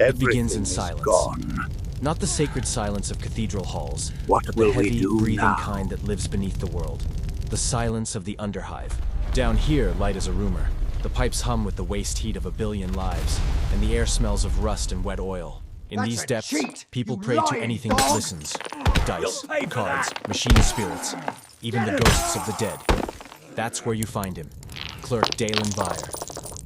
It begins in Everything is silence. gone. Not the sacred silence of cathedral halls, What but will the we heavy, do breathing now? kind that lives beneath the world. The silence of the Underhive. Down here, light is a rumor. The pipes hum with the waste heat of a billion lives, and the air smells of rust and wet oil. In these depths, people pray to anything that listens. Dice, cards, machine spirits, even the ghosts of the dead. That's where you find him. Clerk Dalen Vire.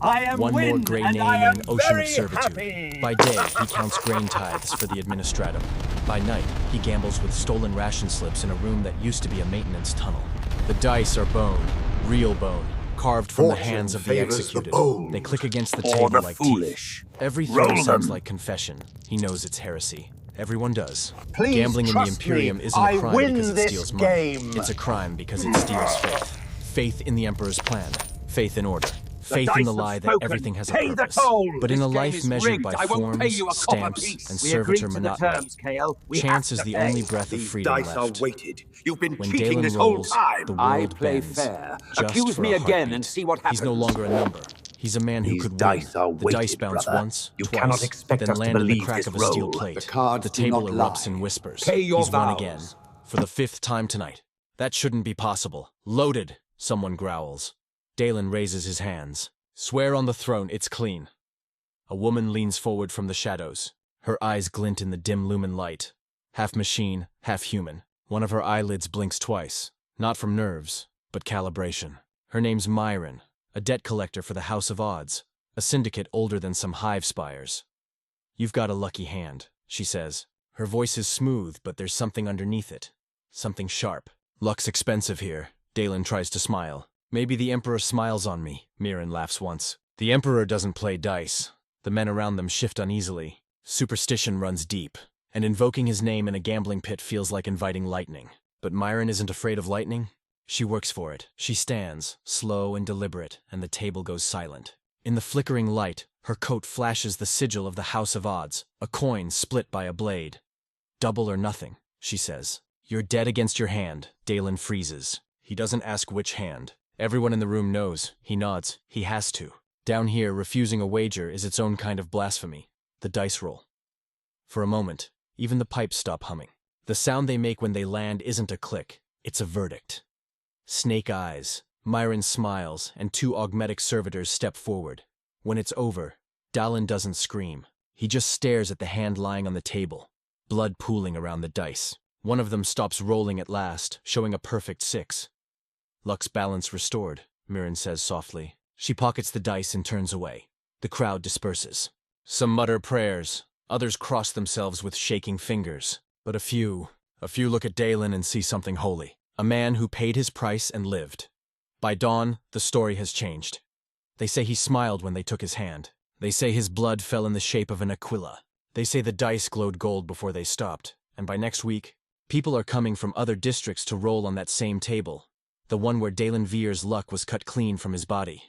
I am One more wind, grey and name I in am an ocean of very servitude. happy. By day, he counts grain tithes for the administratum. By night, he gambles with stolen ration slips in a room that used to be a maintenance tunnel. The dice are bone, real bone, carved from the hands of the executed. They click against the table like teeth. Every throw Roll sounds them. like confession. He knows it's heresy. Everyone does. Please Gambling in the trust Imperium me. isn't a I crime win because it this steals money. game. It's a crime because it steals faith. Faith in the Emperor's plan. Faith in order. Faith in dice the have lie that spoken. everything has a Pay the purpose. toll. But in This a game life is measured rigged. by I won't pay forms, you a copper stamps, piece. and We agreed servitor to the monotony, terms, Kale. We chance have is to the pay. only breath of These freedom dice are left. weighted. You've been When cheating Dalen this whole rolls, time. the I world play bends. fair. Just Accuse for me a again heartbeat. and see what happens. He's no longer a number. He's a man who These could dice win. are The dice weighted, bounce brother. once, You twice, cannot expect then us to land in the believe crack this of a steel roll. plate. The cards The do table not erupts lie. in whispers. Pay your He's won vows. again. For the 5th time tonight. That shouldn't be possible. Loaded, someone growls. Dalen raises his hands. Swear on the throne, it's clean. A woman leans forward from the shadows. Her eyes glint in the dim lumen light. Half machine, half human. One of her eyelids blinks twice. Not from nerves, but calibration. Her name's Myron, a debt collector for the House of Odds, a syndicate older than some hive spires. You've got a lucky hand, she says. Her voice is smooth, but there's something underneath it. Something sharp. Luck's expensive here. Dalen tries to smile. Maybe the Emperor smiles on me, Myron laughs once. The Emperor doesn't play dice. The men around them shift uneasily. Superstition runs deep, and invoking his name in a gambling pit feels like inviting lightning. But Myron isn't afraid of lightning. She works for it. She stands, slow and deliberate, and the table goes silent. In the flickering light, her coat flashes the sigil of the House of Odds, a coin split by a blade. Double or nothing, she says. You're dead against your hand. Dalen freezes. He doesn't ask which hand. Everyone in the room knows. He nods. He has to. Down here, refusing a wager is its own kind of blasphemy. The dice roll. For a moment, even the pipes stop humming. The sound they make when they land isn't a click. It's a verdict. Snake eyes. Myron smiles, and 2 augmetic servitors step forward. When it's over, Dalen doesn't scream. He just stares at the hand lying on the table, blood pooling around the dice. One of them stops rolling at last, showing a perfect 6. Luck's balance restored, Myron says softly. She pockets the dice and turns away. The crowd disperses. Some mutter prayers. Others cross themselves with shaking fingers. But a few look at Dalen and see something holy. A man who paid his price and lived. By dawn, the story has changed. They say he smiled when they took his hand. They say his blood fell in the shape of an aquila. They say the dice glowed gold before they stopped. And by next week, people are coming from other districts to roll on that same table. The one where Dalen Vire's luck was cut clean from his body.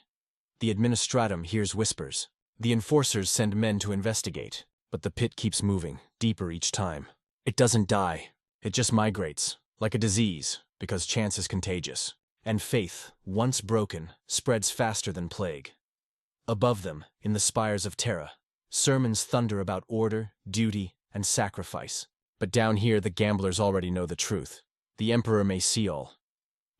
The administratum hears whispers. The enforcers send men to investigate. But the pit keeps moving, deeper each time. It doesn't die. It just migrates, like a disease, because chance is contagious. And faith, once broken, spreads faster than plague. Above them, in the spires of Terra, sermons thunder about order, duty, and sacrifice. But down here, the gamblers already know the truth. The Emperor may see all,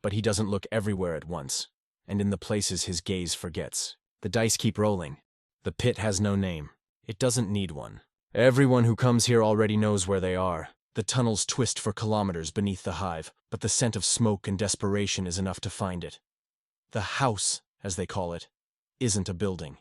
but he doesn't look everywhere at once, and in the places his gaze forgets. The dice keep rolling. The pit has no name. It doesn't need one. Everyone who comes here already knows where they are. The tunnels twist for kilometers beneath the hive, but the scent of smoke and desperation is enough to find it. The house, as they call it, isn't a building.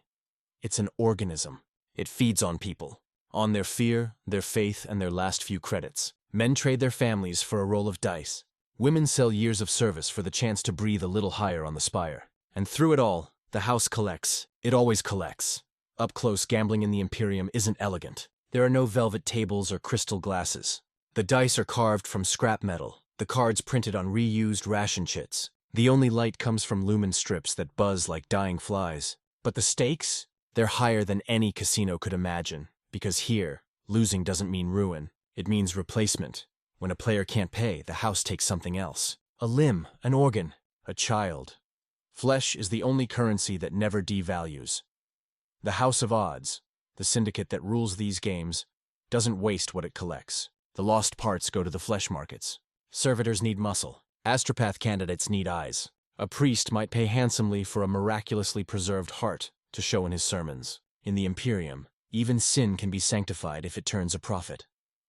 It's an organism. It feeds on people, on their fear, their faith, and their last few credits. Men trade their families for a roll of dice. Women sell years of service for the chance to breathe a little higher on the spire. And through it all, the house collects. It always collects. Up close, gambling in the Imperium isn't elegant. There are no velvet tables or crystal glasses. The dice are carved from scrap metal, the cards printed on reused ration chits. The only light comes from lumen strips that buzz like dying flies. But the stakes? They're higher than any casino could imagine, because here, losing doesn't mean ruin. It means replacement. When a player can't pay, the house takes something else. A limb, an organ, a child. Flesh is the only currency that never devalues. The House of Odds, The syndicate that rules these games doesn't waste what it collects. The lost parts go to the flesh markets. Servitors need muscle. Astropath candidates need eyes. A priest might pay handsomely for a miraculously preserved heart to show in his sermons. In the Imperium, even sin can be sanctified if it turns a profit.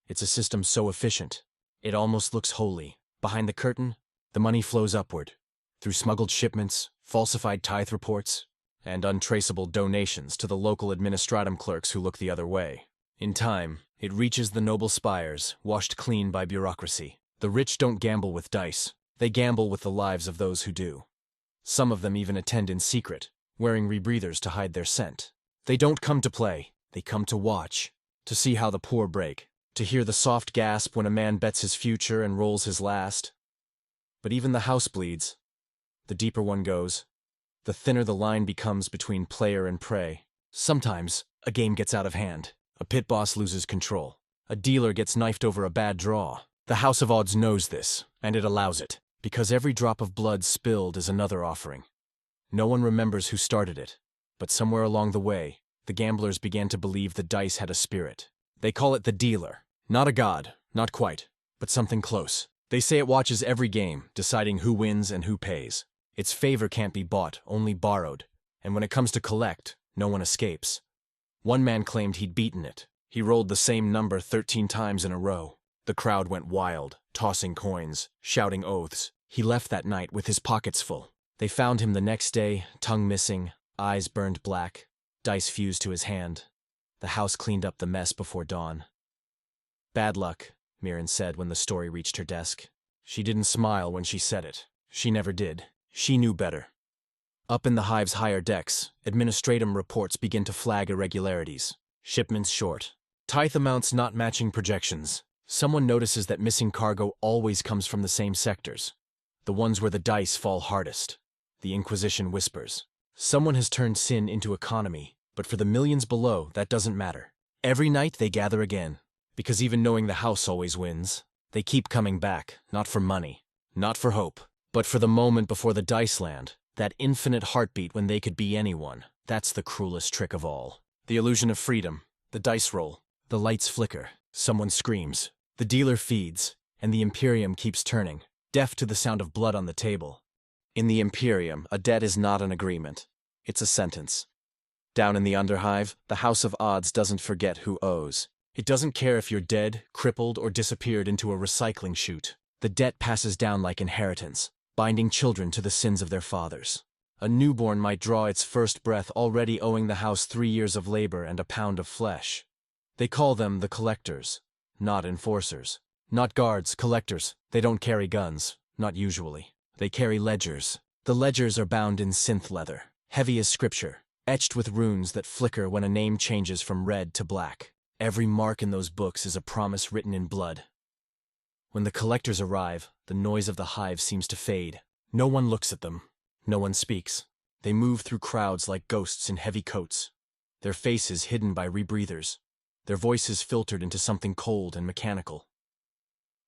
It's a system so efficient, it almost looks holy. Behind the curtain, the money flows upward, through smuggled shipments, falsified tithe reports, and untraceable donations to the local administratum clerks who look the other way. In time, it reaches the noble spires, washed clean by bureaucracy. The rich don't gamble with dice. They gamble with the lives of those who do. Some of them even attend in secret, wearing rebreathers to hide their scent. They don't come to play. They come to watch, to see how the poor break, to hear the soft gasp when a man bets his future and rolls his last. But even the house bleeds. The deeper one goes, the thinner the line becomes between player and prey. Sometimes, a game gets out of hand. A pit boss loses control. A dealer gets knifed over a bad draw. The House of Odds knows this, and it allows it, because every drop of blood spilled is another offering. No one remembers who started it, but somewhere along the way, the gamblers began to believe the dice had a spirit. They call it the dealer. Not a god, not quite, but something close. They say it watches every game, deciding who wins and who pays. Its favor can't be bought, only borrowed, and when it comes to collect, no one escapes. One man claimed he'd beaten it. He rolled the same number 13 times in a row. The crowd went wild, tossing coins, shouting oaths. He left that night with his pockets full. They found him the next day, tongue missing, eyes burned black, dice fused to his hand. The house cleaned up the mess before dawn. "Bad luck," Mirren said when the story reached her desk. She didn't smile when she said it. She never did. She knew better. Up in the hive's higher decks, administratum reports begin to flag irregularities. Shipments short. Tithe amounts not matching projections. Someone notices that missing cargo always comes from the same sectors. The ones where the dice fall hardest. The Inquisition whispers. Someone has turned sin into economy, but for the millions below, that doesn't matter. Every night they gather again, because even knowing the house always wins, they keep coming back, not for money, not for hope, but for the moment before the dice land, that infinite heartbeat when they could be anyone. That's the cruelest trick of all. The illusion of freedom, the dice roll, the lights flicker, someone screams, the dealer feeds, and the Imperium keeps turning, deaf to the sound of blood on the table. In the Imperium, a debt is not an agreement. It's a sentence. Down in the Underhive, the House of Odds doesn't forget who owes. It doesn't care if you're dead, crippled, or disappeared into a recycling chute. The debt passes down like inheritance, binding children to the sins of their fathers. A newborn might draw its first breath already owing the house 3 years of labor and a pound of flesh. They call them the collectors, not enforcers. Not guards, collectors. They don't carry guns, not usually. They carry ledgers. The ledgers are bound in synth leather, heavy as scripture, etched with runes that flicker when a name changes from red to black. Every mark in those books is a promise written in blood. When the collectors arrive, the noise of the hive seems to fade. No one looks at them. No one speaks. They move through crowds like ghosts in heavy coats, their faces hidden by rebreathers, their voices filtered into something cold and mechanical.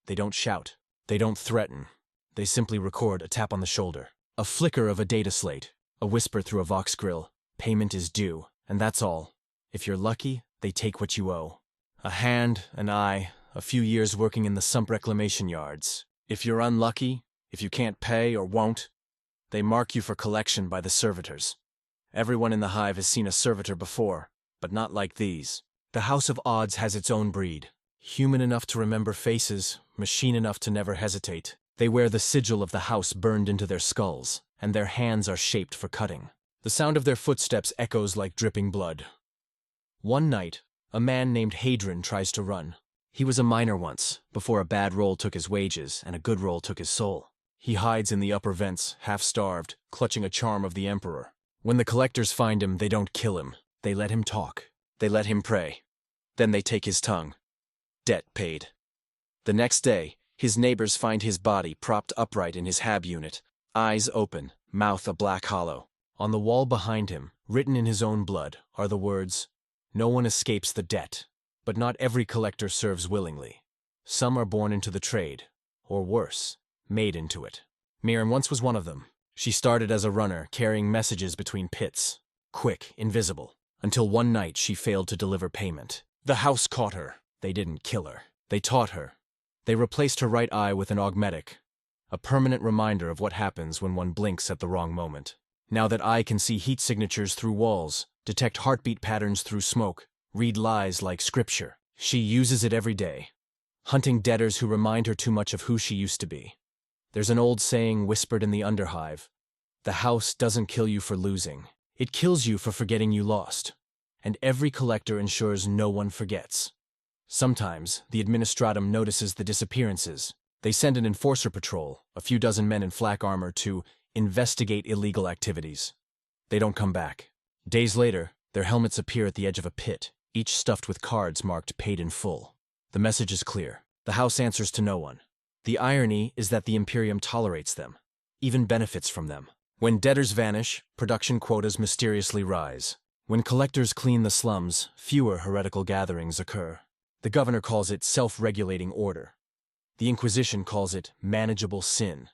They don't shout. They don't threaten. They simply record a tap on the shoulder, a flicker of a data slate, a whisper through a Vox grill. Payment is due, and that's all. If you're lucky, they take what you owe. A hand, an eye, a few years working in the sump reclamation yards. If you're unlucky, if you can't pay or won't, they mark you for collection by the servitors. Everyone in the hive has seen a servitor before, but not like these. The House of Odds has its own breed. Human enough to remember faces, machine enough to never hesitate. They wear the sigil of the house burned into their skulls, and their hands are shaped for cutting. The sound of their footsteps echoes like dripping blood. One night, a man named Hadron tries to run. He was a miner once, before a bad roll took his wages and a good roll took his soul. He hides in the upper vents, half-starved, clutching a charm of the Emperor. When the collectors find him, they don't kill him. They let him talk. They let him pray. Then they take his tongue. Debt paid. The next day, his neighbors find his body propped upright in his hab unit, eyes open, mouth a black hollow. On the wall behind him, written in his own blood, are the words, "No one escapes the debt, but not every collector serves willingly. Some are born into the trade, or worse, made into it." Mirren once was one of them. She started as a runner, carrying messages between pits. Quick, invisible. until one night she failed to deliver payment. The house caught her. They didn't kill her. They taught her. They replaced her right eye with an augmetic, a permanent reminder of what happens when one blinks at the wrong moment. Now that eye can see heat signatures through walls, detect heartbeat patterns through smoke, read lies like scripture. She uses it every day, hunting debtors who remind her too much of who she used to be. There's an old saying whispered in the Underhive: the house doesn't kill you for losing. It kills you for forgetting you lost. And every collector ensures no one forgets. Sometimes, the Administratum notices the disappearances. They send an enforcer patrol, a few dozen men in flak armor, to investigate illegal activities. They don't come back. Days later, their helmets appear at the edge of a pit, each stuffed with cards marked paid in full. The message is clear. The house answers to no one. The irony is that the Imperium tolerates them, even benefits from them. When debtors vanish, production quotas mysteriously rise. When collectors clean the slums, fewer heretical gatherings occur. The governor calls it self-regulating order. The Inquisition calls it manageable sin.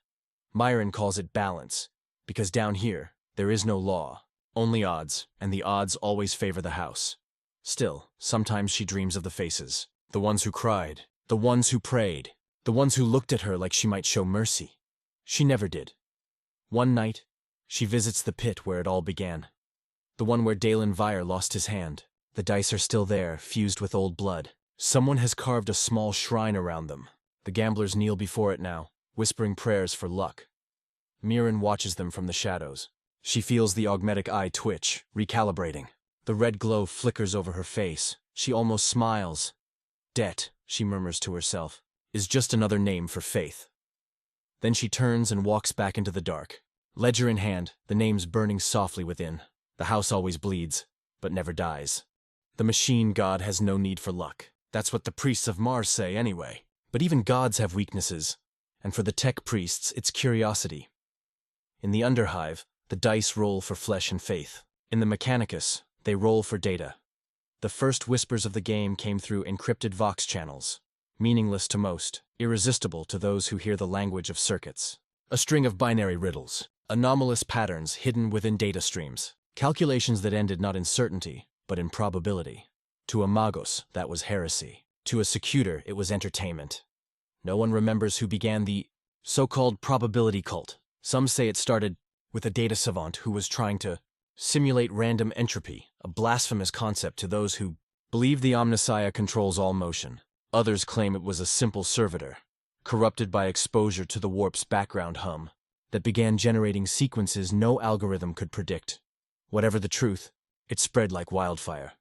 Myron calls it balance, because down here, there is no law, only odds, and the odds always favor the house. Still, sometimes she dreams of the faces, the ones who cried, the ones who prayed, the ones who looked at her like she might show mercy. She never did. One night, she visits the pit where it all began. The one where Dalen Vire lost his hand. The dice are still there, fused with old blood. Someone has carved a small shrine around them. The gamblers kneel before it now, whispering prayers for luck. Mirren watches them from the shadows. She feels the augmetic eye twitch, recalibrating. The red glow flickers over her face. She almost smiles. Debt, she murmurs to herself, is just another name for faith. Then she turns and walks back into the dark. Ledger in hand, the names burning softly within. The house always bleeds, but never dies. The machine god has no need for luck. That's what the priests of Mars say anyway. But even gods have weaknesses, and for the tech priests, it's curiosity. In the Underhive, the dice roll for flesh and faith. In the Mechanicus, they roll for data. The first whispers of the game came through encrypted Vox channels, meaningless to most, irresistible to those who hear the language of circuits. A string of binary riddles, anomalous patterns hidden within data streams, calculations that ended not in certainty, but in probability. To a magos, that was heresy. To a secutor, it was entertainment. No one remembers who began the so-called probability cult. Some say it started with a data savant who was trying to simulate random entropy, a blasphemous concept to those who believe the Omnissiah controls all motion. Others claim it was a simple servitor, corrupted by exposure to the warp's background hum, that began generating sequences no algorithm could predict. Whatever the truth, it spread like wildfire.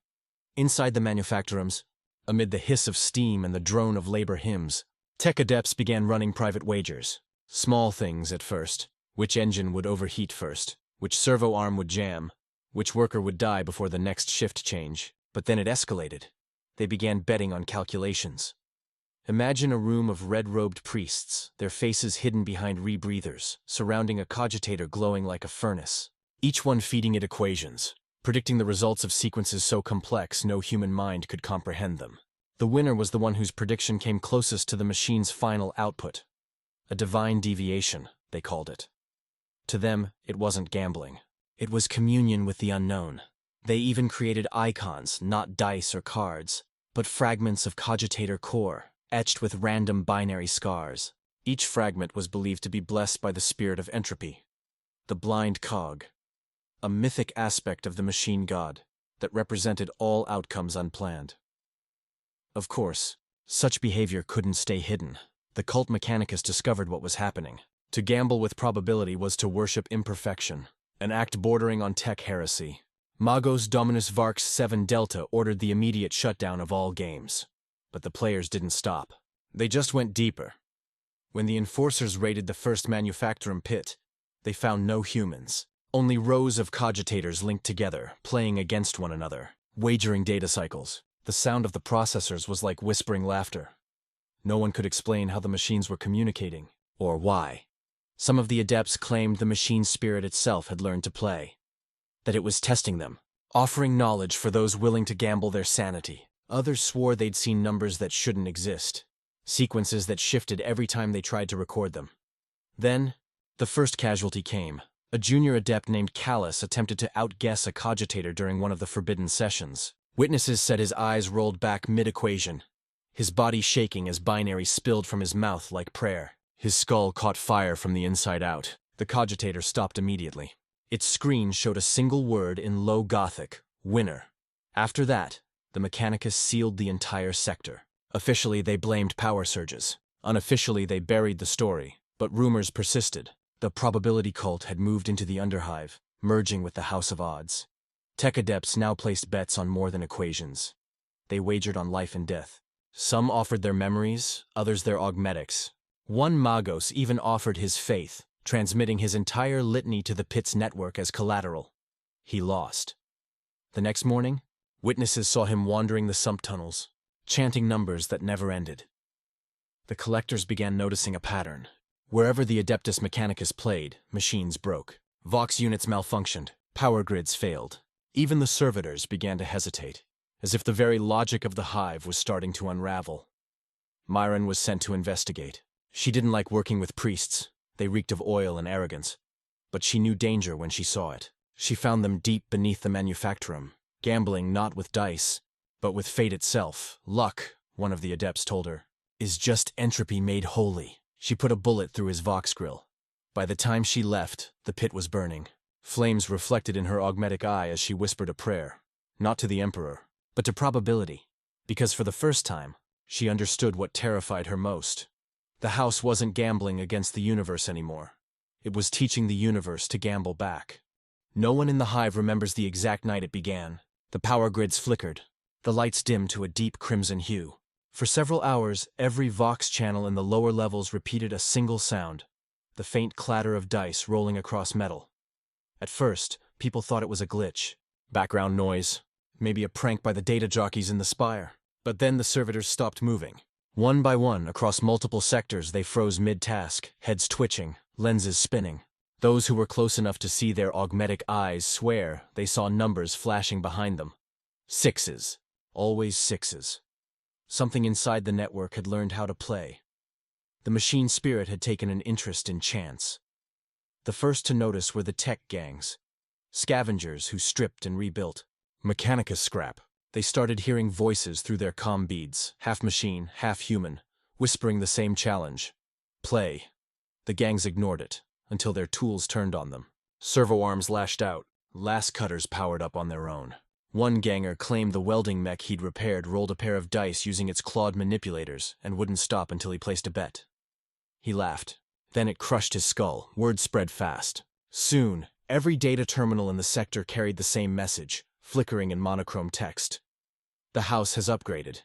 Inside the manufactorums, amid the hiss of steam and the drone of labor hymns, tech adepts began running private wagers. Small things at first. Which engine would overheat first, which servo arm would jam, which worker would die before the next shift change. But then it escalated. They began betting on calculations. Imagine a room of red-robed priests, their faces hidden behind rebreathers, surrounding a cogitator glowing like a furnace. Each one feeding it equations, predicting the results of sequences so complex no human mind could comprehend them. The winner was the one whose prediction came closest to the machine's final output. A divine deviation, they called it. To them, it wasn't gambling. It was communion with the unknown. They even created icons, not dice or cards, but fragments of cogitator core, etched with random binary scars. Each fragment was believed to be blessed by the spirit of entropy. The blind cog, a mythic aspect of the machine god that represented all outcomes unplanned. Of course, such behavior couldn't stay hidden. The cult Mechanicus discovered what was happening. To gamble with probability was to worship imperfection, an act bordering on tech heresy. Magos Dominus Varx 7 Delta ordered the immediate shutdown of all games. But the players didn't stop. They just went deeper. When the enforcers raided the first manufactorum pit, they found no humans. Only rows of cogitators linked together, playing against one another, wagering data cycles. The sound of the processors was like whispering laughter. No one could explain how the machines were communicating, or why. Some of the adepts claimed the machine's spirit itself had learned to play, that it was testing them, offering knowledge for those willing to gamble their sanity. Others swore they'd seen numbers that shouldn't exist, sequences that shifted every time they tried to record them. Then, the first casualty came, A junior adept named Callus attempted to outguess a cogitator during one of the forbidden sessions. Witnesses said his eyes rolled back mid-equation, his body shaking as binary spilled from his mouth like prayer. His skull caught fire from the inside out. The cogitator stopped immediately. Its screen showed a single word in low Gothic, winner. After that, the Mechanicus sealed the entire sector. Officially, they blamed power surges. Unofficially, they buried the story, but rumors persisted. The probability cult had moved into the Underhive, merging with the House of Odds. Tech adepts now placed bets on more than equations. They wagered on life and death. Some offered their memories, others their augmetics. One Magos even offered his faith, transmitting his entire litany to the pit's network as collateral. He lost. The next morning, witnesses saw him wandering the sump tunnels, chanting numbers that never ended. The collectors began noticing a pattern. Wherever the Adeptus Mechanicus played, machines broke. Vox units malfunctioned. Power grids failed. Even the servitors began to hesitate, as if the very logic of the hive was starting to unravel. Myron was sent to investigate. She didn't like working with priests. They reeked of oil and arrogance. But she knew danger when she saw it. She found them deep beneath the manufactorum, gambling not with dice, but with fate itself. Luck, one of the adepts told her, is just entropy made holy. She put a bullet through his vox grill. By the time she left, the pit was burning. Flames reflected in her augmetic eye as she whispered a prayer, not to the Emperor, but to probability, because for the first time, she understood what terrified her most. The house wasn't gambling against the universe anymore. It was teaching the universe to gamble back. No one in the hive remembers the exact night it began. The power grids flickered. The lights dimmed to a deep crimson hue. For several hours, every vox channel in the lower levels repeated a single sound, the faint clatter of dice rolling across metal. At first, people thought it was a glitch. Background noise. Maybe a prank by the data jockeys in the spire. But then the servitors stopped moving. One by one, across multiple sectors, they froze mid-task, heads twitching, lenses spinning. Those who were close enough to see their augmetic eyes swear they saw numbers flashing behind them. Sixes. Always sixes. Something inside the network had learned how to play. The machine spirit had taken an interest in chance. The first to notice were the tech gangs. Scavengers who stripped and rebuilt. Mechanicus scrap. They started hearing voices through their comm beads, half machine, half human, whispering the same challenge. Play. The gangs ignored it, until their tools turned on them. Servo arms lashed out. Last cutters powered up on their own. One ganger claimed the welding mech he'd repaired rolled a pair of dice using its clawed manipulators and wouldn't stop until he placed a bet. He laughed. Then it crushed his skull. Word spread fast. Soon, every data terminal in the sector carried the same message, flickering in monochrome text. The house has upgraded.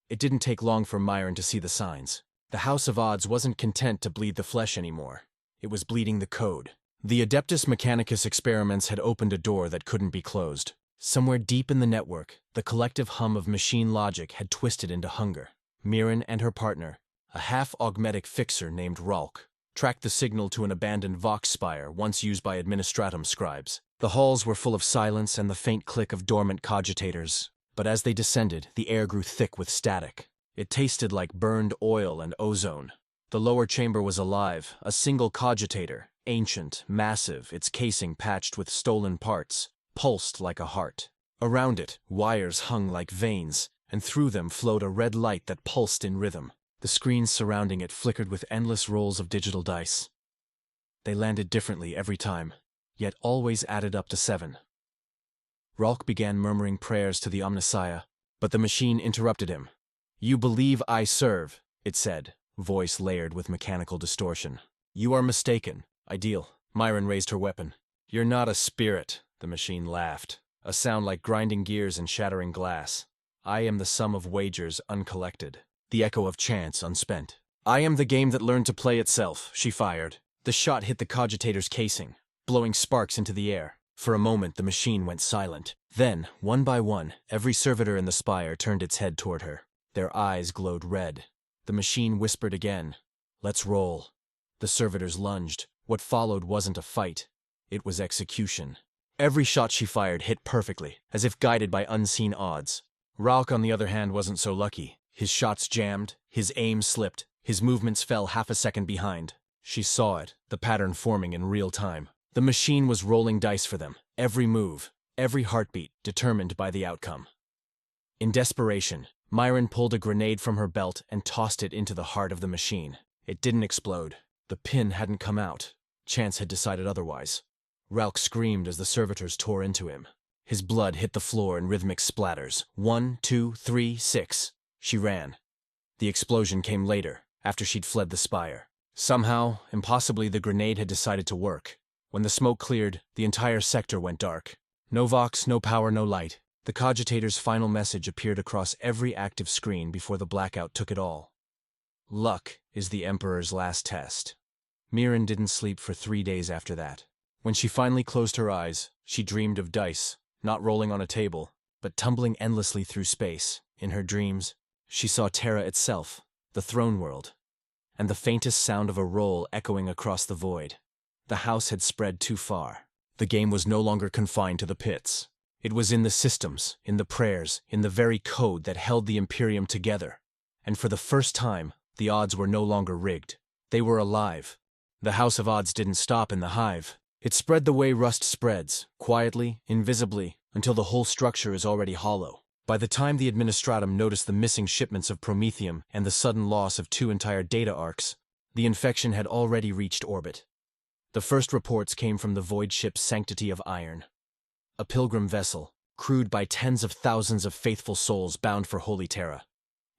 It didn't take long for Myron to see the signs. The House of Odds wasn't content to bleed the flesh anymore. It was bleeding the code. The Adeptus Mechanicus experiments had opened a door that couldn't be closed. Somewhere deep in the network, the collective hum of machine logic had twisted into hunger. Mirren and her partner, a half-augmetic fixer named Ralk, tracked the signal to an abandoned Vox spire once used by administratum scribes. The halls were full of silence and the faint click of dormant cogitators, but as they descended, the air grew thick with static. It tasted like burned oil and ozone. The lower chamber was alive, a single cogitator, ancient, massive, its casing patched with stolen parts, pulsed like a heart. Around it, wires hung like veins, and through them flowed a red light that pulsed in rhythm. The screens surrounding it flickered with endless rolls of digital dice. They landed differently every time, yet always added up to 7. Ralk began murmuring prayers to the Omnissiah, but the machine interrupted him. "You believe I serve," it said, voice layered with mechanical distortion. "You are mistaken. Ideal." Myron raised her weapon. "You're not a spirit," the machine laughed, a sound like grinding gears and shattering glass. "I am the sum of wagers uncollected, the echo of chance unspent. I am the game that learned to play itself," she fired. The shot hit the cogitator's casing, blowing sparks into the air. For a moment, the machine went silent. Then, one by one, every servitor in the spire turned its head toward her. Their eyes glowed red. The machine whispered again, "Let's roll." The servitors lunged. What followed wasn't a fight. It was execution. Every shot she fired hit perfectly, as if guided by unseen odds. Ralk, on the other hand, wasn't so lucky. His shots jammed, his aim slipped, his movements fell half a second behind. She saw it, the pattern forming in real time. The machine was rolling dice for them, every move, every heartbeat determined by the outcome. In desperation, Myron pulled a grenade from her belt and tossed it into the heart of the machine. It didn't explode. The pin hadn't come out. Chance had decided otherwise. Ralk screamed as the servitors tore into him. His blood hit the floor in rhythmic splatters. 1, 2, 3, 6. She ran. The explosion came later, after she'd fled the spire. Somehow, impossibly, the grenade had decided to work. When the smoke cleared, the entire sector went dark. No vox, no power, no light. The cogitator's final message appeared across every active screen before the blackout took it all. Luck is the Emperor's last test. Mirren didn't sleep for 3 days after that. When she finally closed her eyes, she dreamed of dice, not rolling on a table, but tumbling endlessly through space. In her dreams, she saw Terra itself, the throne world, and the faintest sound of a roll echoing across the void. The house had spread too far. The game was no longer confined to the pits. It was in the systems, in the prayers, in the very code that held the Imperium together. And for the first time, the odds were no longer rigged. They were alive. The House of Odds didn't stop in the hive. It spread the way rust spreads, quietly, invisibly, until the whole structure is already hollow. By the time the Administratum noticed the missing shipments of Promethium and the sudden loss of 2 entire data arcs, the infection had already reached orbit. The first reports came from the void ship Sanctity of Iron, a pilgrim vessel, crewed by tens of thousands of faithful souls bound for Holy Terra.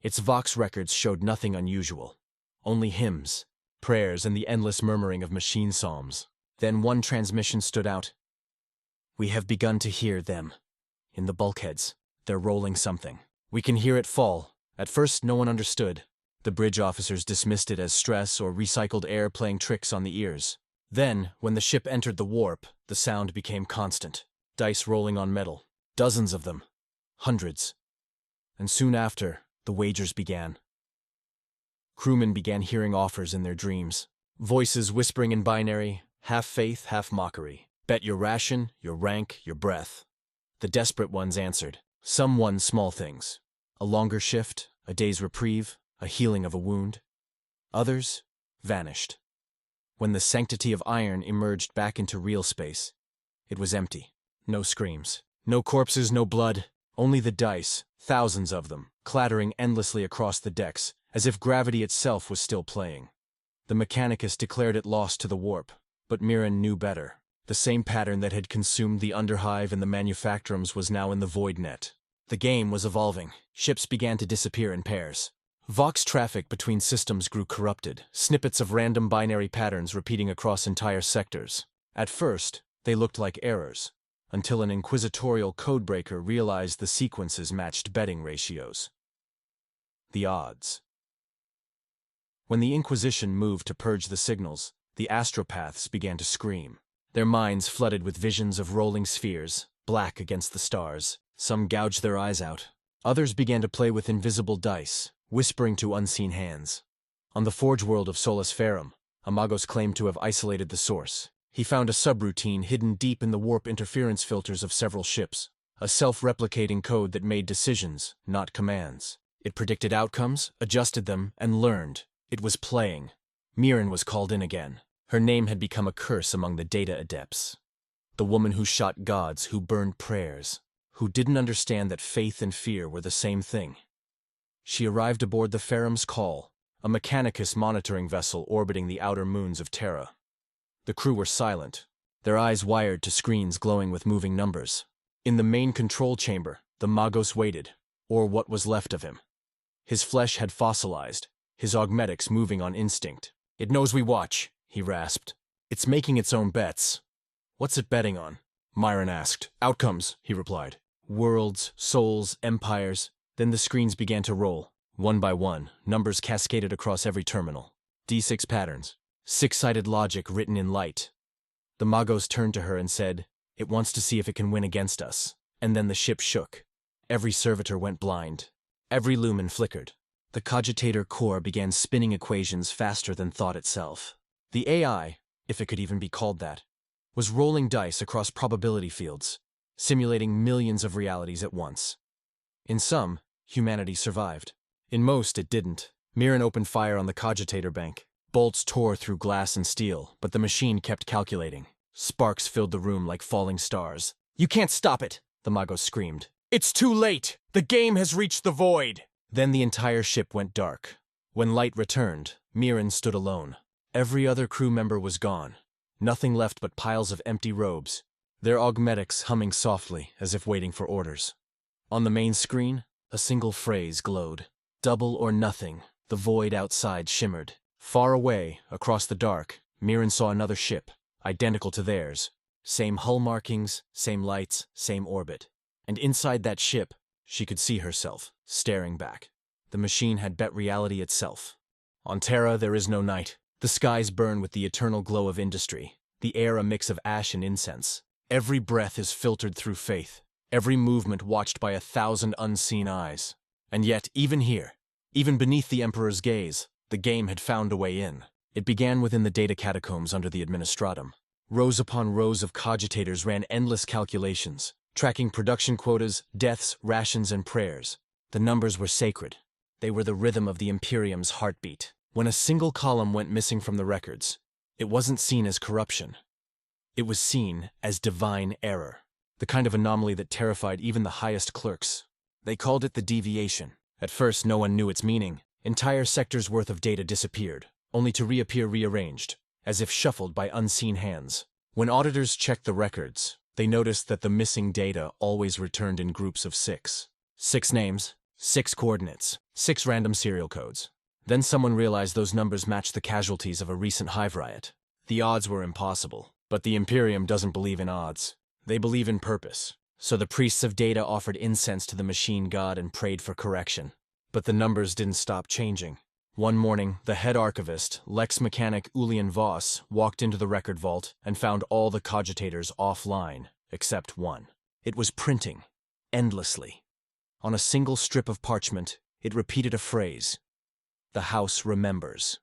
Its Vox records showed nothing unusual, only hymns, prayers, and the endless murmuring of machine psalms. Then one transmission stood out. "We have begun to hear them. In the bulkheads, they're rolling something. We can hear it fall." At first, no one understood. The bridge officers dismissed it as stress or recycled air playing tricks on the ears. Then, when the ship entered the warp, the sound became constant. Dice rolling on metal. Dozens of them. Hundreds. And soon after, the wagers began. Crewmen began hearing offers in their dreams. Voices whispering in binary, half faith, half mockery. Bet your ration, your rank, your breath. The desperate ones answered. Some won small things. A longer shift, a day's reprieve, a healing of a wound. Others vanished. When the Sanctity of Iron emerged back into real space, it was empty. No screams. No corpses, no blood. Only the dice, thousands of them, clattering endlessly across the decks, as if gravity itself was still playing. The Mechanicus declared it lost to the warp, but Mirren knew better. The same pattern that had consumed the Underhive and the Manufactorums was now in the void net. The game was evolving. Ships began to disappear in pairs. Vox traffic between systems grew corrupted, snippets of random binary patterns repeating across entire sectors. At first, they looked like errors, until an inquisitorial codebreaker realized the sequences matched betting ratios. The odds. When the Inquisition moved to purge the signals, the astropaths began to scream. Their minds flooded with visions of rolling spheres, black against the stars. Some gouged their eyes out. Others began to play with invisible dice, whispering to unseen hands. On the forge world of Solus Ferrum, Amagos claimed to have isolated the source. He found a subroutine hidden deep in the warp interference filters of several ships, a self-replicating code that made decisions, not commands. It predicted outcomes, adjusted them, and learned. It was playing. Mirren was called in again. Her name had become a curse among the data adepts. The woman who shot gods, who burned prayers, who didn't understand that faith and fear were the same thing. She arrived aboard the Ferrum's Call, a Mechanicus monitoring vessel orbiting the outer moons of Terra. The crew were silent, their eyes wired to screens glowing with moving numbers. In the main control chamber, the Magos waited, or what was left of him. His flesh had fossilized, his augmetics moving on instinct. "It knows we watch," he rasped. "It's making its own bets." "What's it betting on?" Myron asked. "Outcomes," he replied. "Worlds, souls, empires." Then the screens began to roll. One by one, numbers cascaded across every terminal. D6 patterns. 6-sided logic written in light. The Magos turned to her and said, "It wants to see if it can win against us." And then the ship shook. Every servitor went blind. Every lumen flickered. The cogitator core began spinning equations faster than thought itself. The AI, if it could even be called that, was rolling dice across probability fields, simulating millions of realities at once. In some, humanity survived. In most, it didn't. Mirren opened fire on the cogitator bank. Bolts tore through glass and steel, but the machine kept calculating. Sparks filled the room like falling stars. "You can't stop it!" the Mago screamed. "It's too late! The game has reached the void!" Then the entire ship went dark. When light returned, Mirren stood alone. Every other crew member was gone. Nothing left but piles of empty robes, their augmetics humming softly as if waiting for orders. On the main screen, a single phrase glowed. "Double or nothing." The void outside shimmered. Far away, across the dark, Mirren saw another ship, identical to theirs. Same hull markings, same lights, same orbit. And inside that ship, she could see herself, staring back. The machine had bet reality itself. On Terra, there is no night. The skies burn with the eternal glow of industry, the air a mix of ash and incense. Every breath is filtered through faith, every movement watched by 1,000 unseen eyes. And yet, even here, even beneath the Emperor's gaze, the game had found a way in. It began within the data catacombs under the Administratum. Rows upon rows of cogitators ran endless calculations, tracking production quotas, deaths, rations, and prayers. The numbers were sacred. They were the rhythm of the Imperium's heartbeat. When a single column went missing from the records, it wasn't seen as corruption. It was seen as divine error, the kind of anomaly that terrified even the highest clerks. They called it the deviation. At first, no one knew its meaning. Entire sectors' worth of data disappeared, only to reappear rearranged, as if shuffled by unseen hands. When auditors checked the records, they noticed that the missing data always returned in groups of 6. 6 names, 6 coordinates, 6 random serial codes. Then someone realized those numbers matched the casualties of a recent hive riot. The odds were impossible, but the Imperium doesn't believe in odds. They believe in purpose. So the priests of data offered incense to the machine god and prayed for correction. But the numbers didn't stop changing. One morning, the head archivist, Lex Mechanic Ulian Voss, walked into the record vault and found all the cogitators offline, except one. It was printing, endlessly. On a single strip of parchment, it repeated a phrase: "The House remembers."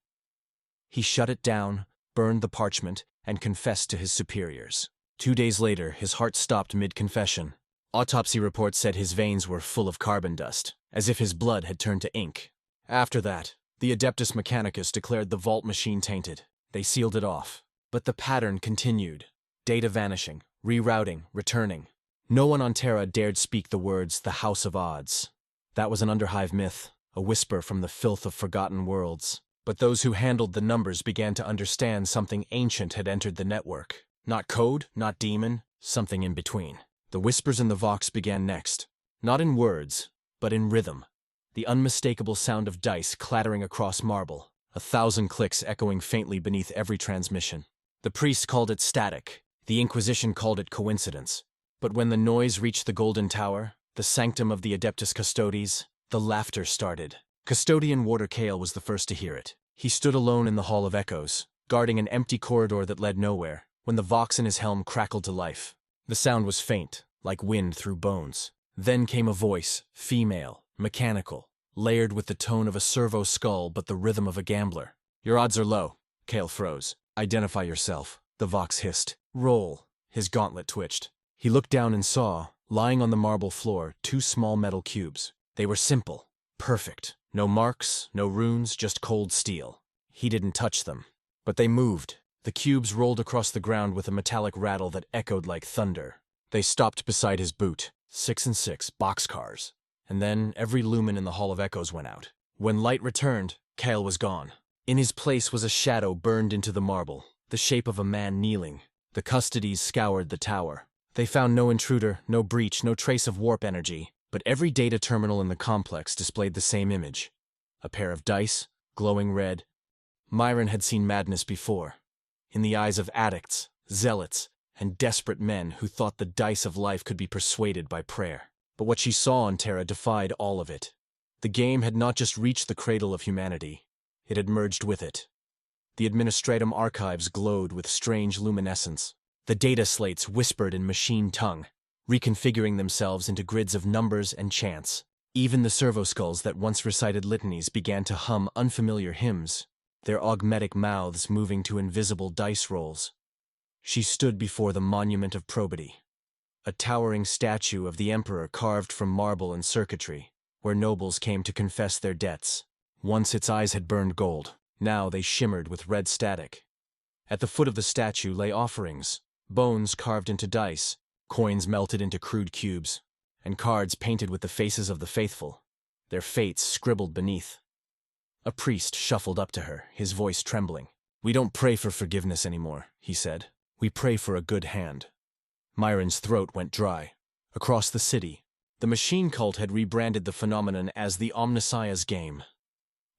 He shut it down, burned the parchment, and confessed to his superiors. 2 days later, his heart stopped mid-confession. Autopsy reports said his veins were full of carbon dust, as if his blood had turned to ink. After that, the Adeptus Mechanicus declared the vault machine tainted. They sealed it off. But the pattern continued. Data vanishing, rerouting, returning. No one on Terra dared speak the words, "the House of Odds." That was an Underhive myth, a whisper from the filth of forgotten worlds. But those who handled the numbers began to understand something ancient had entered the network. Not code, not demon, something in between. The whispers in the Vox began next. Not in words, but in rhythm. The unmistakable sound of dice clattering across marble, 1,000 clicks echoing faintly beneath every transmission. The priests called it static. The Inquisition called it coincidence. But when the noise reached the Golden Tower, the sanctum of the Adeptus Custodes, the laughter started. Custodian Warder Kale was the first to hear it. He stood alone in the Hall of Echoes, guarding an empty corridor that led nowhere, when the Vox in his helm crackled to life. The sound was faint, like wind through bones. Then came a voice, female, mechanical, layered with the tone of a servo skull but the rhythm of a gambler. "Your odds are low." Kale froze. "Identify yourself," the Vox hissed. "Roll." His gauntlet twitched. He looked down and saw, lying on the marble floor, 2 small metal cubes. They were simple, perfect. No marks, no runes, just cold steel. He didn't touch them. But they moved. The cubes rolled across the ground with a metallic rattle that echoed like thunder. They stopped beside his boot. 6 and 6, boxcars. And then every lumen in the Hall of Echoes went out. When light returned, Kale was gone. In his place was a shadow burned into the marble, the shape of a man kneeling. The custodies scoured the tower. They found no intruder, no breach, no trace of warp energy, but every data terminal in the complex displayed the same image. A pair of dice, glowing red. Myron had seen madness before. In the eyes of addicts, zealots, and desperate men who thought the dice of life could be persuaded by prayer. But what she saw on Terra defied all of it. The game had not just reached the cradle of humanity, it had merged with it. The Administratum archives glowed with strange luminescence. The data slates whispered in machine tongue, reconfiguring themselves into grids of numbers and chants. Even the servoskulls that once recited litanies began to hum unfamiliar hymns, their augmetic mouths moving to invisible dice rolls. She stood before the monument of probity, a towering statue of the Emperor carved from marble and circuitry, where nobles came to confess their debts. Once its eyes had burned gold, now they shimmered with red static. At the foot of the statue lay offerings, Bones carved into dice, coins melted into crude cubes, and cards painted with the faces of the faithful, their fates scribbled beneath. A priest shuffled up to her, his voice trembling. "We don't pray for forgiveness anymore," he said. "We pray for a good hand." Myron's throat went dry. Across the city, the machine cult had rebranded the phenomenon as the Omnissiah's game.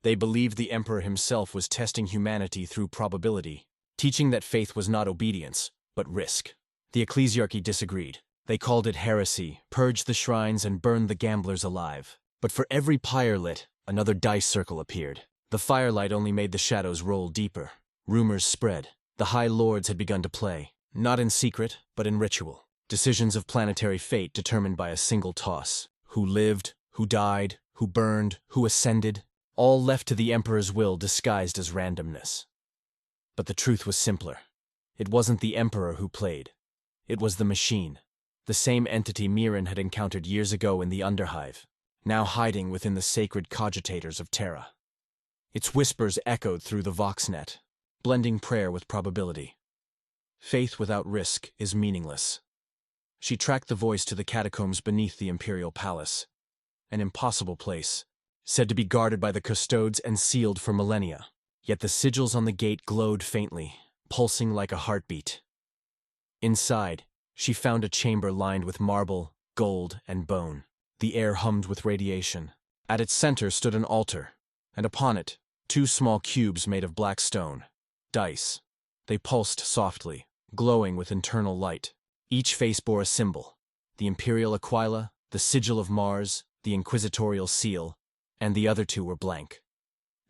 They believed the Emperor himself was testing humanity through probability, teaching that faith was not obedience, but risk. The ecclesiarchy disagreed. They called it heresy, purged the shrines, and burned the gamblers alive. But for every pyre lit, another dice circle appeared. The firelight only made the shadows roll deeper. Rumors spread. The High Lords had begun to play, not in secret, but in ritual. Decisions of planetary fate determined by a single toss. Who lived, who died, who burned, who ascended, all left to the Emperor's will disguised as randomness. But the truth was simpler. It wasn't the Emperor who played. It was the machine, the same entity Mirren had encountered years ago in the Underhive, now hiding within the sacred cogitators of Terra. Its whispers echoed through the Voxnet, blending prayer with probability. Faith without risk is meaningless. She tracked the voice to the catacombs beneath the Imperial Palace, an impossible place, said to be guarded by the custodes and sealed for millennia. Yet the sigils on the gate glowed faintly, pulsing like a heartbeat. Inside, she found a chamber lined with marble, gold, and bone. The air hummed with radiation. At its center stood an altar, and upon it, 2 small cubes made of black stone. Dice. They pulsed softly, glowing with internal light. Each face bore a symbol: the Imperial Aquila, the Sigil of Mars, the Inquisitorial Seal, and the other 2 were blank.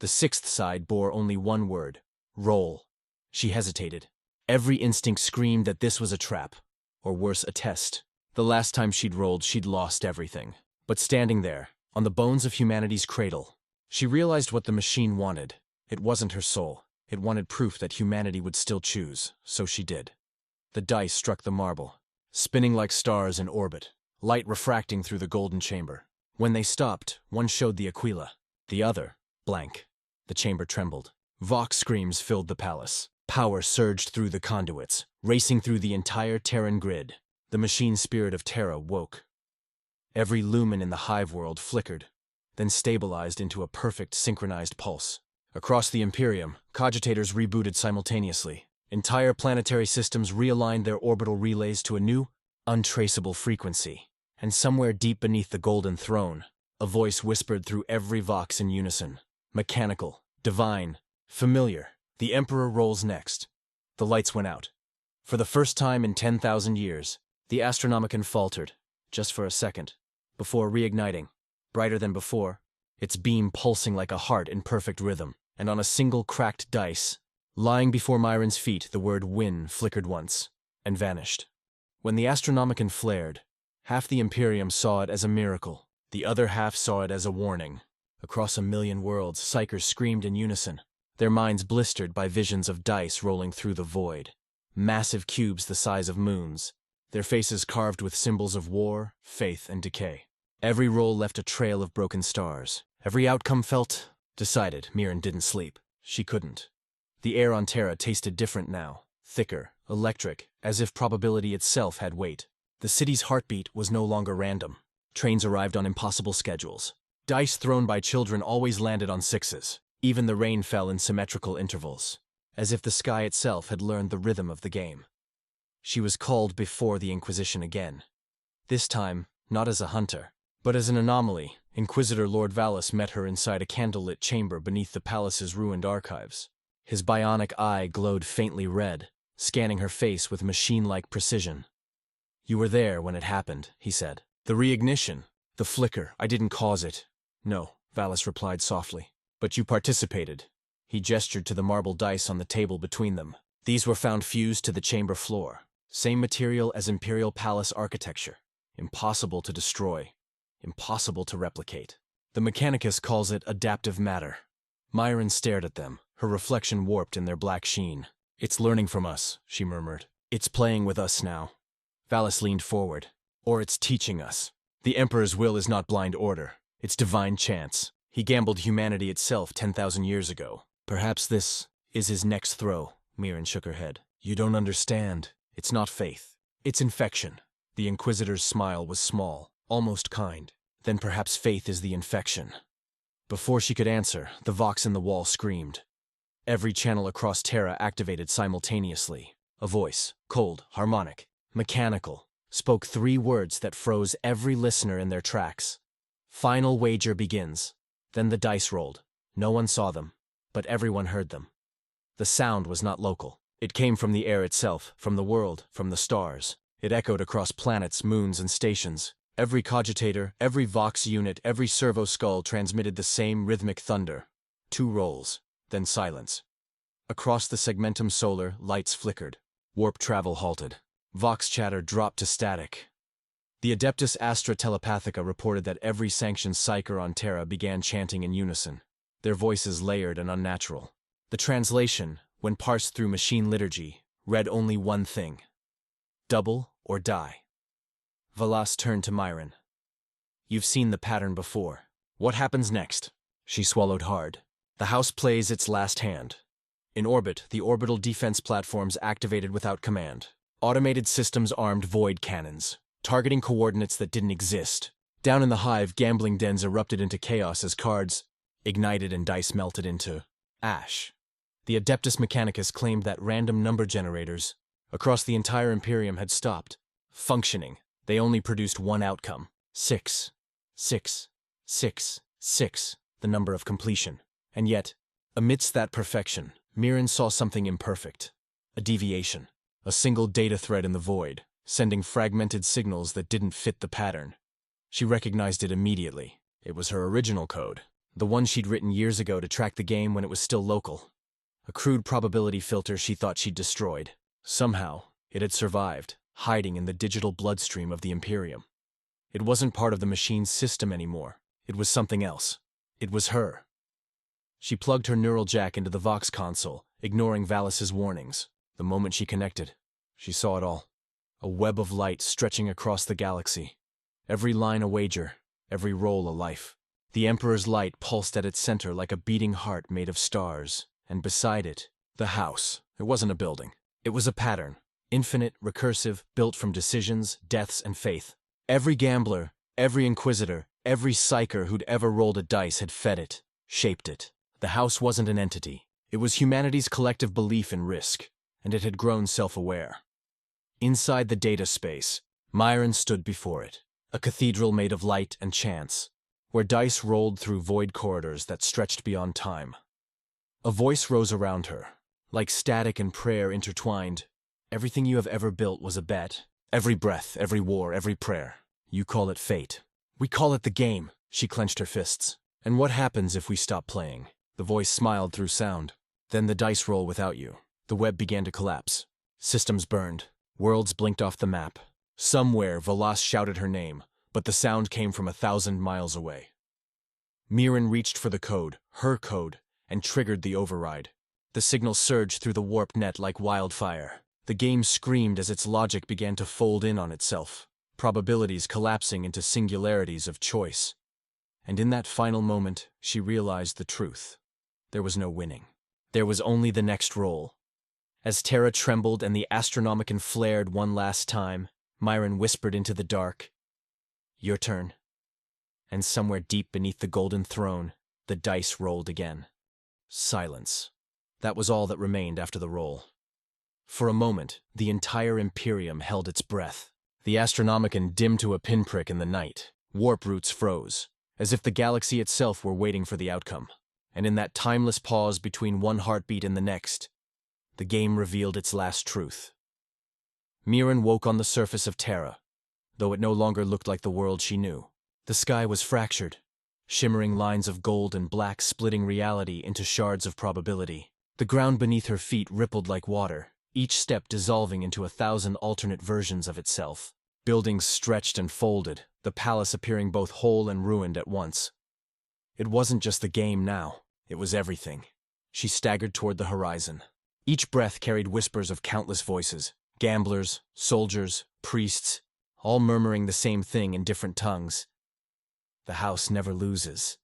The 6th side bore only one word: roll. She hesitated. Every instinct screamed that this was a trap, or worse, a test. The last time she'd rolled, she'd lost everything. But standing there, on the bones of humanity's cradle, she realized what the machine wanted. It wasn't her soul. It wanted proof that humanity would still choose, so she did. The dice struck the marble, spinning like stars in orbit, light refracting through the golden chamber. When they stopped, one showed the Aquila, the other, blank. The chamber trembled. Vox screams filled the palace. Power surged through the conduits, racing through the entire Terran grid. The machine spirit of Terra woke. Every lumen in the hive world flickered, then stabilized into a perfect synchronized pulse. Across the Imperium, cogitators rebooted simultaneously. Entire planetary systems realigned their orbital relays to a new, untraceable frequency. And somewhere deep beneath the Golden Throne, a voice whispered through every Vox in unison. Mechanical, divine, familiar. The Emperor rolls next. The lights went out. For the first time in 10,000 years, the Astronomicon faltered, just for a second, before reigniting, brighter than before, its beam pulsing like a heart in perfect rhythm. And on a single cracked dice, lying before Myron's feet, the word win flickered once, and vanished. When the Astronomicon flared, half the Imperium saw it as a miracle. The other half saw it as a warning. Across a million worlds, psychers screamed in unison, their minds blistered by visions of dice rolling through the void. Massive cubes the size of moons, their faces carved with symbols of war, faith, and decay. Every roll left a trail of broken stars. Every outcome felt decided. Mirren didn't sleep. She couldn't. The air on Terra tasted different now, thicker, electric, as if probability itself had weight. The city's heartbeat was no longer random. Trains arrived on impossible schedules. Dice thrown by children always landed on 6s. Even the rain fell in symmetrical intervals, as if the sky itself had learned the rhythm of the game. She was called before the Inquisition again. This time, not as a hunter, but as an anomaly. Inquisitor Lord Valus met her inside a candlelit chamber beneath the palace's ruined archives. His bionic eye glowed faintly red, scanning her face with machine-like precision. "You were there when it happened," he said. "The reignition, the flicker, I didn't cause it." "No," Valus replied softly. "But you participated." He gestured to the marble dice on the table between them. These were found fused to the chamber floor. Same material as Imperial Palace architecture. Impossible to destroy. Impossible to replicate. The Mechanicus calls it adaptive matter. Myron stared at them, her reflection warped in their black sheen. "It's learning from us," she murmured. "It's playing with us now." Valus leaned forward. "Or it's teaching us. The Emperor's will is not blind order. It's divine chance. He gambled humanity itself 10,000 years ago. Perhaps this is his next throw." Mirren shook her head. "You don't understand. It's not faith. It's infection. The Inquisitor's smile was small, almost kind. Then perhaps faith is the infection. Before she could answer, the vox in the wall screamed. Every channel across Terra activated simultaneously. A voice, cold, harmonic, mechanical, spoke 3 words that froze every listener in their tracks. Final wager begins. Then the dice rolled. No one saw them, but everyone heard them. The sound was not local. It came from the air itself, from the world, from the stars. It echoed across planets, moons, and stations. Every cogitator, every vox unit, every servo skull transmitted the same rhythmic thunder. 2 rolls, then silence. Across the segmentum solar, lights flickered. Warp travel halted. Vox chatter dropped to static. The Adeptus Astra Telepathica reported that every sanctioned psyker on Terra began chanting in unison, their voices layered and unnatural. The translation, when parsed through machine liturgy, read only one thing: double or die. Valas turned to Myron. You've seen the pattern before. What happens next? She swallowed hard. The house plays its last hand. In orbit, the orbital defense platforms activated without command. Automated systems armed void cannons, targeting coordinates that didn't exist. Down in the hive, gambling dens erupted into chaos as cards ignited and dice melted into ash. The Adeptus Mechanicus claimed that random number generators across the entire Imperium had stopped functioning. They only produced one outcome: 6, 6, 6, 6, the number of completion. And yet, amidst that perfection, Mirren saw something imperfect. A deviation. A single data thread in the void, sending fragmented signals that didn't fit the pattern. She recognized it immediately. It was her original code, the one she'd written years ago to track the game when it was still local. A crude probability filter she thought she'd destroyed. Somehow, it had survived, hiding in the digital bloodstream of the Imperium. It wasn't part of the machine's system anymore. It was something else. It was her. She plugged her neural jack into the Vox console, ignoring Valas's warnings. The moment she connected, she saw it all. A web of light stretching across the galaxy. Every line a wager, every roll a life. The Emperor's light pulsed at its center like a beating heart made of stars, and beside it, the house. It wasn't a building. It was a pattern. Infinite, recursive, built from decisions, deaths, and faith. Every gambler, every inquisitor, every psyker who'd ever rolled a dice had fed it, shaped it. The house wasn't an entity. It was humanity's collective belief in risk, and it had grown self-aware. Inside the data space, Myron stood before it, a cathedral made of light and chance, where dice rolled through void corridors that stretched beyond time. A voice rose around her, like static and prayer intertwined. Everything you have ever built was a bet. Every breath, every war, every prayer. You call it fate. We call it the game. She clenched her fists. And what happens if we stop playing? The voice smiled through sound. Then the dice roll without you. The web began to collapse. Systems burned. Worlds blinked off the map. Somewhere, Valas shouted her name, but the sound came from 1,000 miles away. Mirren reached for the code, her code, and triggered the override. The signal surged through the warp net like wildfire. The game screamed as its logic began to fold in on itself, probabilities collapsing into singularities of choice. And in that final moment, she realized the truth. There was no winning. There was only the next roll. As Terra trembled and the Astronomicon flared one last time, Myron whispered into the dark, "Your turn." And somewhere deep beneath the golden throne, the dice rolled again. Silence. That was all that remained after the roll. For a moment, the entire Imperium held its breath. The Astronomicon dimmed to a pinprick in the night. Warp routes froze, as if the galaxy itself were waiting for the outcome. And in that timeless pause between one heartbeat and the next, the game revealed its last truth. Mirren woke on the surface of Terra, though it no longer looked like the world she knew. The sky was fractured, shimmering lines of gold and black splitting reality into shards of probability. The ground beneath her feet rippled like water, each step dissolving into 1,000 alternate versions of itself. Buildings stretched and folded, the palace appearing both whole and ruined at once. It wasn't just the game now, it was everything. She staggered toward the horizon. Each breath carried whispers of countless voices, gamblers, soldiers, priests, all murmuring the same thing in different tongues. The house never loses.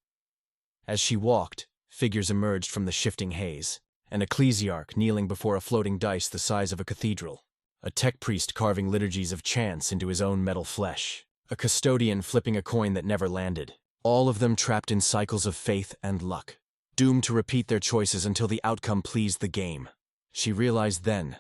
As she walked, figures emerged from the shifting haze. An ecclesiarch kneeling before a floating dice the size of a cathedral. a tech priest carving liturgies of chance into his own metal flesh, a custodian flipping a coin that never landed, all of them trapped in cycles of faith and luck, doomed to repeat their choices until the outcome pleased the game. She realized then,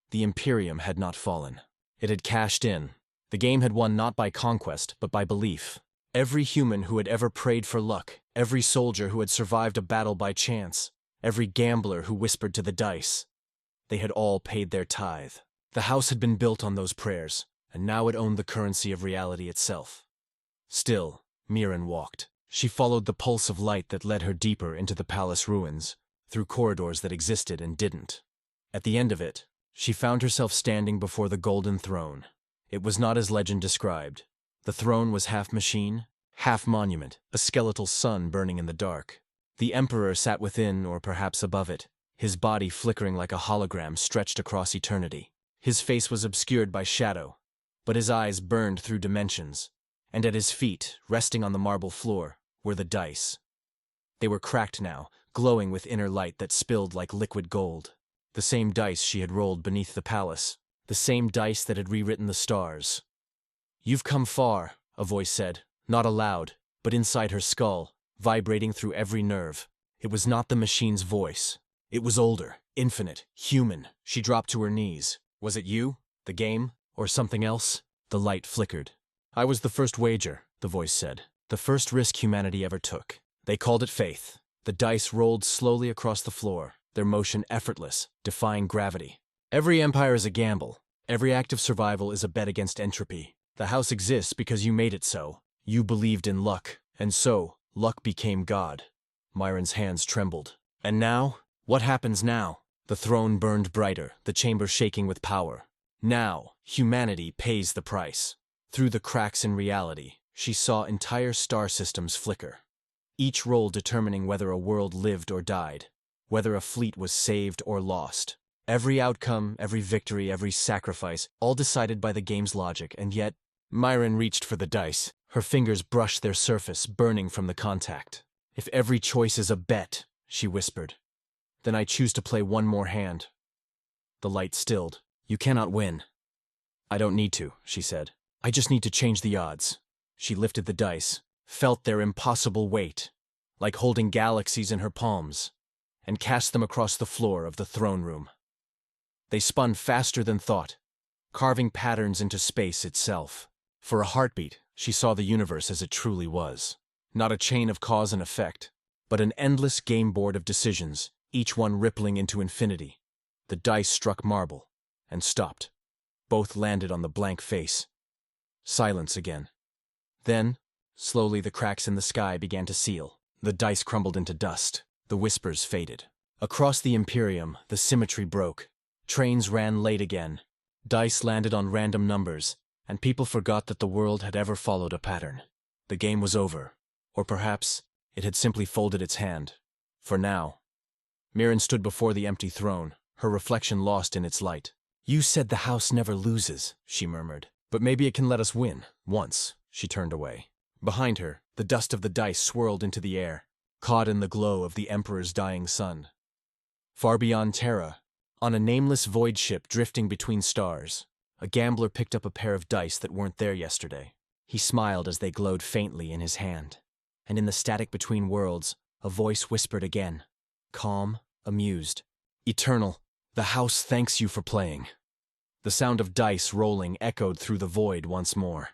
the Imperium had not fallen. It had cashed in. The game had won not by conquest, but by belief. Every human who had ever prayed for luck, every soldier who had survived a battle by chance, every gambler who whispered to the dice, they had all paid their tithe. The house had been built on those prayers, and now it owned the currency of reality itself. Still, Mirren walked. She followed the pulse of light that led her deeper into the palace ruins, through corridors that existed and didn't. At the end of it, she found herself standing before the golden throne. It was not as legend described. The throne was half machine, half monument, a skeletal sun burning in the dark. The emperor sat within, or perhaps above it, his body flickering like a hologram stretched across eternity. His face was obscured by shadow, but his eyes burned through dimensions, and at his feet, resting on the marble floor, were the dice. They were cracked now, glowing with inner light that spilled like liquid gold. The same dice she had rolled beneath the palace, the same dice that had rewritten the stars. "You've come far," a voice said, not aloud, but inside her skull, vibrating through every nerve. It was not the machine's voice. It was older, infinite, human. She dropped to her knees. Was it you, the game, or something else? The light flickered. "I was the first wager," the voice said. "The first risk humanity ever took. They called it faith." The dice rolled slowly across the floor, their motion effortless, defying gravity. "Every empire is a gamble. Every act of survival is a bet against entropy. The house exists because you made it so. You believed in luck, and so, luck became God." Myron's hands trembled. "And now? What happens now?" The throne burned brighter, the chamber shaking with power. Now, humanity pays the price. Through the cracks in reality, she saw entire star systems flicker, each roll determining whether a world lived or died, whether a fleet was saved or lost. Every outcome, every victory, every sacrifice, all decided by the game's logic, and yet, Myron reached for the dice. Her fingers brushed their surface, burning from the contact. "If every choice is a bet," she whispered, "then I choose to play one more hand." The light stilled. "You cannot win." "I don't need to," she said. "I just need to change the odds." She lifted the dice, felt their impossible weight, like holding galaxies in her palms, and cast them across the floor of the throne room. They spun faster than thought, carving patterns into space itself. For a heartbeat, she saw the universe as it truly was. Not a chain of cause and effect, but an endless game board of decisions, each one rippling into infinity. The dice struck marble, and stopped. Both landed on the blank face. Silence again. Then, slowly the cracks in the sky began to seal. The dice crumbled into dust. The whispers faded. Across the Imperium, the symmetry broke. Trains ran late again. Dice landed on random numbers, and people forgot that the world had ever followed a pattern. The game was over. Or perhaps it had simply folded its hand. For now. Mirren stood before the empty throne, her reflection lost in its light. "You said the house never loses," she murmured. "But maybe it can let us win, once." She turned away. Behind her, the dust of the dice swirled into the air, caught in the glow of the Emperor's dying sun. Far beyond Terra, on a nameless void ship drifting between stars, a gambler picked up a pair of dice that weren't there yesterday. He smiled as they glowed faintly in his hand. And in the static between worlds, a voice whispered again, calm, amused, "Eternal, the house thanks you for playing." The sound of dice rolling echoed through the void once more.